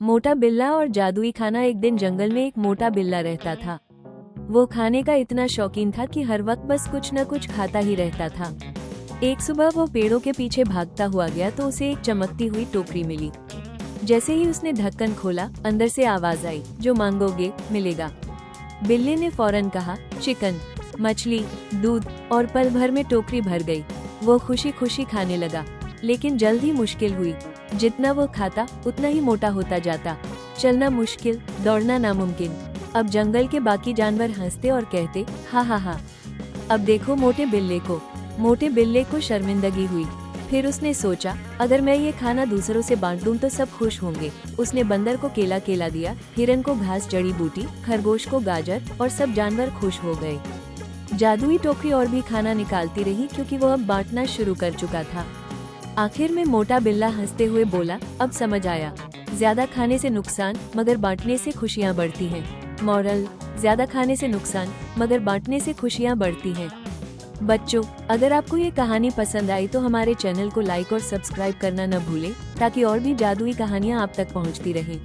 मोटा बिल्ला और जादुई खाना। एक दिन जंगल में एक मोटा बिल्ला रहता था। वो खाने का इतना शौकीन था कि हर वक्त बस कुछ न कुछ खाता ही रहता था। एक सुबह वो पेड़ों के पीछे भागता हुआ गया तो उसे एक चमकती हुई टोकरी मिली। जैसे ही उसने ढक्कन खोला, अंदर से आवाज आई, जो मांगोगे मिलेगा। बिल्ली ने फौरन कहा, चिकन, मछली, दूध, और पल भर में टोकरी भर गई। वो खुशी खुशी खाने लगा, लेकिन जल्द ही मुश्किल हुई। जितना वो खाता उतना ही मोटा होता जाता। चलना मुश्किल, दौड़ना नामुमकिन। अब जंगल के बाकी जानवर हंसते और कहते, हा हा हा, अब देखो मोटे बिल्ले को। मोटे बिल्ले को शर्मिंदगी हुई। फिर उसने सोचा, अगर मैं ये खाना दूसरों से बांट दूं तो सब खुश होंगे। उसने बंदर को केला केला दिया, हिरन को घास जड़ी बूटी, खरगोश को गाजर, और सब जानवर खुश हो गए। जादुई टोकरी और भी खाना निकालती रही क्योंकि वो अब बांटना शुरू कर चुका था। आखिर में मोटा बिल्ला हंसते हुए बोला, अब समझ आया, ज्यादा खाने से नुकसान मगर बांटने से खुशियाँ बढ़ती हैं। मॉरल, ज्यादा खाने से नुकसान मगर बांटने से खुशियाँ बढ़ती हैं। बच्चों, अगर आपको ये कहानी पसंद आई तो हमारे चैनल को लाइक और सब्सक्राइब करना न भूलें, ताकि और भी जादुई कहानियाँ आप तक पहुँचती रहें।